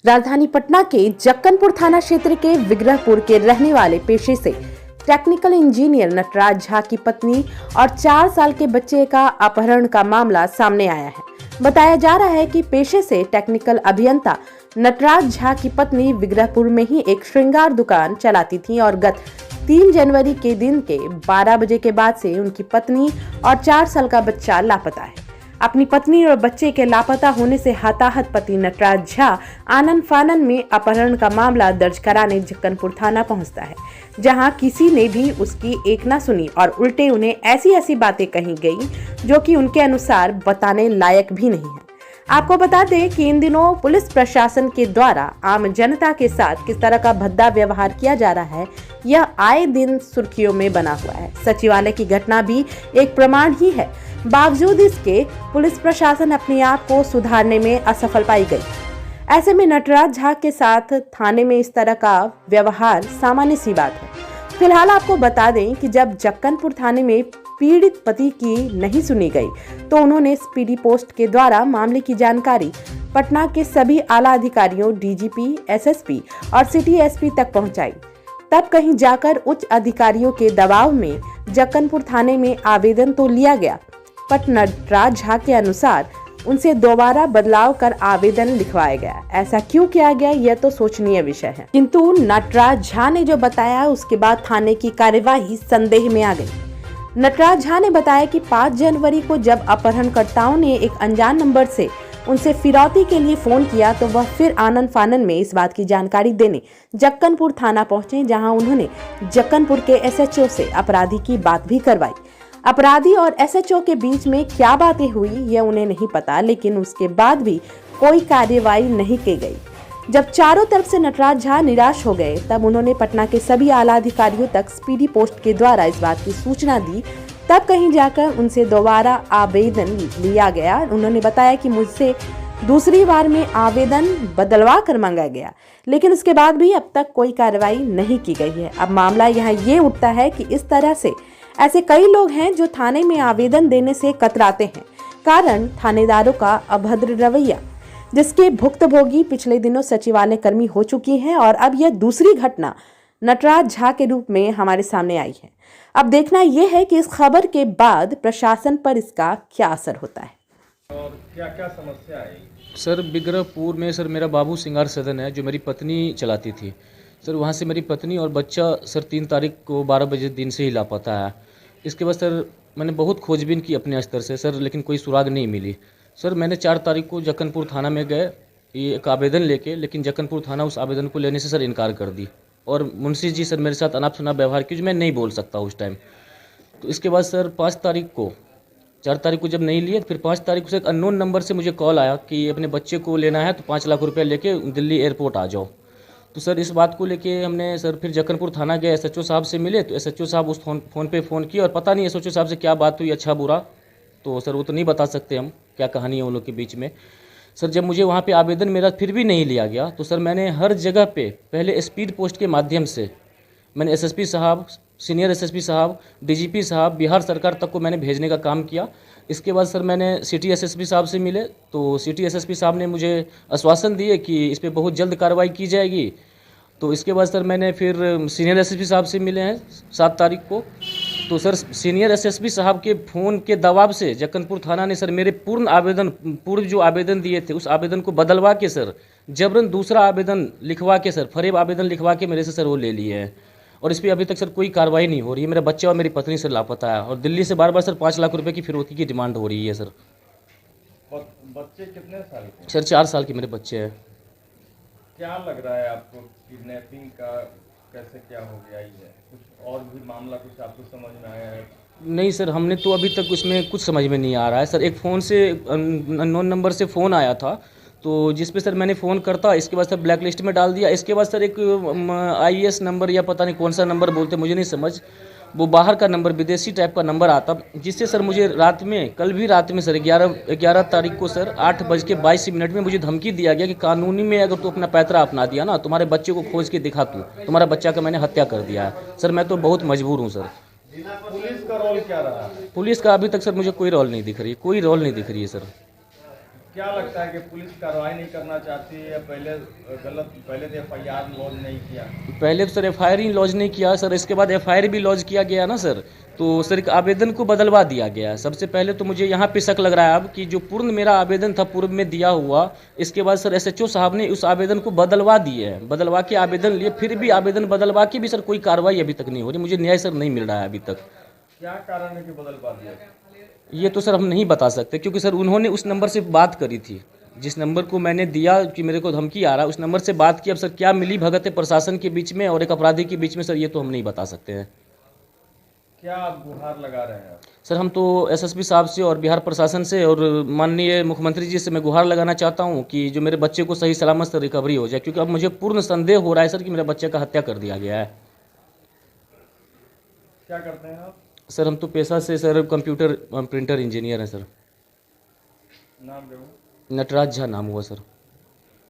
राजधानी पटना के जक्कनपुर थाना क्षेत्र के विग्रहपुर के रहने वाले पेशे से टेक्निकल इंजीनियर नटराज झा की पत्नी और 4 साल के बच्चे का अपहरण का मामला सामने आया है। बताया जा रहा है कि पेशे से टेक्निकल अभियंता नटराज झा की पत्नी विग्रहपुर में ही एक श्रृंगार दुकान चलाती थी और गत 3 जनवरी के दिन के 12 बजे के बाद से उनकी पत्नी और 4 साल का बच्चा लापता है। अपनी पत्नी और बच्चे के लापता होने से हताहत पति नटराज झा आनन फानन में अपहरण का मामला दर्ज कराने जक्कनपुर थाना पहुंचता है, जहां किसी ने भी उसकी एक ना सुनी और उल्टे उन्हें ऐसी बातें कही गई जो कि उनके अनुसार बताने लायक भी नहीं है। आपको बता दें कि इन दिनों पुलिस प्रशासन के द्वारा आम जनता के साथ किस तरह का भद्दा व्यवहार किया जा रहा है, यह आए दिन सुर्खियों में बना हुआ है। सचिवालय की घटना भी एक प्रमाण ही है। बावजूद इसके पुलिस प्रशासन अपने आप को सुधारने में असफल पाई गई। ऐसे में नटराज झा के साथ थाने में इस तरह का व्यवहार सामान्य सी बात है। फिलहाल आपको बता दें कि जब जक्कनपुर थाने में पीड़ित पति की नहीं सुनी गई तो उन्होंने स्पीडी पोस्ट के द्वारा मामले की जानकारी पटना के सभी आला अधिकारियों, डीजीपी, एसएसपी और सिटी एसपी तक पहुंचाई। तब कहीं जाकर उच्च अधिकारियों के दबाव में जक्कनपुर थाने में आवेदन तो लिया गया, पर नटराज झा के अनुसार उनसे दोबारा बदलाव कर आवेदन लिखवाया गया। ऐसा क्यों किया गया, यह तो सोचनीय विषय है। किंतु नटराज झा ने जो बताया उसके बाद थाने की कार्यवाही संदेह में आ गई। नटराज झा ने बताया कि 5 जनवरी को जब अपहरणकर्ताओं ने एक अनजान नंबर से उनसे फिरौती के लिए फोन किया तो वह फिर आनन फानन में इस बात की जानकारी देने जक्कनपुर थाना पहुंचे, जहां उन्होंने जक्कनपुर के एसएचओ से अपराधी की बात भी करवाई। अपराधी और एसएचओ के बीच में क्या बातें हुई यह उन्हें नहीं पता, लेकिन उसके बाद भी कोई कार्यवाही नहीं की गई। जब चारों तरफ से नटराज झा निराश हो गए तब उन्होंने पटना के सभी आला अधिकारियों तक स्पीडी पोस्ट के द्वारा इस बात की सूचना दी। तब कहीं जाकर उनसे दोबारा आवेदन लिया गया। उन्होंने बताया कि मुझसे दूसरी बार में आवेदन बदलवा कर मांगा गया, लेकिन उसके बाद भी अब तक कोई कार्रवाई नहीं की गई है। अब मामला यहाँ ये उठता है कि इस तरह से ऐसे कई लोग हैं जो थाने में आवेदन देने से कतराते हैं, कारण थानेदारों का अभद्र रवैया, जिसके भुक्तभोगी पिछले दिनों सचिवालय कर्मी हो चुकी हैं और अब यह दूसरी घटना नटराज झा के रूप में हमारे सामने आई है। अब देखना यह है कि इस खबर के बाद प्रशासन पर इसका क्या असर होता है। और क्या समस्या आई? सर, विग्रहपुर में सर मेरा बाबू सिंगार सदन है जो मेरी पत्नी चलाती थी। सर वहाँ से मेरी पत्नी और बच्चा सर 3 तारीख को 12 बजे दिन से ही लापता है। इसके बाद सर मैंने बहुत खोजबीन की अपने स्तर से सर, लेकिन कोई सुराग नहीं मिली। सर मैंने 4 तारीख को जक्कनपुर थाना में गए ये एक आवेदन लेके, लेकिन जक्कनपुर थाना उस आवेदन को लेने से सर इनकार कर दी और मुंशी जी सर मेरे साथ अनाप शनाप व्यवहार की जो मैं नहीं बोल सकता उस टाइम। तो इसके बाद सर 5 तारीख को 4 तारीख को जब नहीं लिए, फिर 5 तारीख को से एक अननोन नंबर से मुझे कॉल आया कि अपने बच्चे को लेना है तो 5 लाख रुपये लेके दिल्ली एयरपोर्ट आ जाओ। तो सर इस बात को लेके हमने सर फिर जक्कनपुर थाना गए, एसएचओ साहब से मिले। तो एसएचओ साहब उस फ़ोन पे फ़ोन किए और पता नहीं एसएचओ साहब से क्या बात हुई, अच्छा बुरा तो सर वो तो नहीं बता सकते हम क्या कहानी है उन लोग के बीच में। सर जब मुझे वहाँ पे आवेदन मेरा फिर भी नहीं लिया गया तो सर मैंने हर जगह पे पहले स्पीड पोस्ट के माध्यम से मैंने एसएसपी साहब, सीनियर एसएसपी साहब, डीजीपी साहब, बिहार सरकार तक को मैंने भेजने का काम किया। इसके बाद सर मैंने सिटी एसएसपी साहब से मिले तो सिटी एसएसपी साहब ने मुझे आश्वासन दिए कि इस पर बहुत जल्द कार्रवाई की जाएगी। तो इसके बाद सर मैंने फिर सीनियर एसएसपी साहब से मिले हैं 7 तारीख को। तो सर सीनियर एसएसपी साहब के फ़ोन के दबाव से जक्कनपुर थाना ने सर मेरे पूर्व जो आवेदन दिए थे उस आवेदन को बदलवा के सर जबरन दूसरा आवेदन लिखवा के सर फरेब आवेदन लिखवा के मेरे से सर वो ले लिए हैं और इस पर अभी तक सर कोई कार्रवाई नहीं हो रही है। मेरा बच्चा और मेरी पत्नी सर लापता है और दिल्ली से बार सर 5 लाख रुपये की फिरौती की डिमांड हो रही है सर। बच्चे कितने साल के? सर 4 साल के मेरे बच्चे हैं। क्या लग रहा है आपको किडनैपिंग का कैसे क्या हो गया है? कुछ और भी मामला कुछ आपको समझ में आया है? नहीं सर, हमने तो अभी तक उसमें कुछ समझ में नहीं आ रहा है सर। एक फ़ोन से अननोन नंबर से फ़ोन आया था तो जिस पे सर मैंने फ़ोन करता, इसके बाद सर ब्लैक लिस्ट में डाल दिया। इसके बाद सर एक आईएएस नंबर या पता नहीं कौन सा नंबर बोलते मुझे नहीं समझ, वो बाहर का नंबर विदेशी टाइप का नंबर आता, जिससे सर मुझे रात में कल भी रात में सर 11 तारीख को सर 8:22 में मुझे धमकी दिया गया कि कानूनी में अगर तू अपना पैतरा अपना दिया ना तुम्हारे बच्चे को खोज के दिखा, तुम्हारा बच्चा का मैंने हत्या कर दिया है। सर मैं तो बहुत मजबूर हूँ सर। पुलिस का रोल क्या रहा? पुलिस का अभी तक सर मुझे कोई रोल नहीं दिख रही है, कोई रोल नहीं दिख रही है सर। क्या लगता है कि पुलिस कार्रवाई नहीं करना चाहती है या पहले तो FIR लॉन्च नहीं किया? पहले तो सर एफआईआर ही लॉन्च नहीं किया सर, इसके बाद एफआईआर भी लॉन्च किया गया ना सर, तो सर एक आवेदन को बदलवा दिया गया। सबसे पहले तो मुझे यहाँ पे शक लग रहा है अब कि जो पूर्ण मेरा आवेदन था पूर्व में दिया हुआ, इसके बाद सर SHO साहब ने उस आवेदन को बदलवा दिए है, बदलवा के आवेदन लिए, फिर भी आवेदन बदलवा के भी सर कोई कार्रवाई अभी तक नहीं हो रही, मुझे न्याय सर नहीं मिल रहा है अभी तक। क्या कारण है कि बदलवा दिया? ये तो सर हम नहीं बता सकते, क्योंकि सर उन्होंने उस नंबर से बात करी थी, जिस नंबर को मैंने दिया कि मेरे को धमकी आ रहा है, उस नंबर से बात की। अब सर क्या मिली भगत है प्रशासन के बीच में और एक अपराधी के बीच में, सर ये तो हम नहीं बता सकते हैं। क्या आप गुहार लगा रहे हैं? सर हम तो SSP साहब से और बिहार प्रशासन से और माननीय मुख्यमंत्री जी से मैं गुहार लगाना चाहता हूं कि जो मेरे बच्चे को सही सलामत से रिकवरी हो जाए, क्योंकि अब मुझे पूर्ण संदेह हो रहा है सर कि मेरे बच्चे का हत्या कर दिया गया है। क्या करते हैं आप? सर हम तो पेशा से सर कंप्यूटर प्रिंटर इंजीनियर हैं सर। नाम दो। नटराज झा नाम हुआ सर।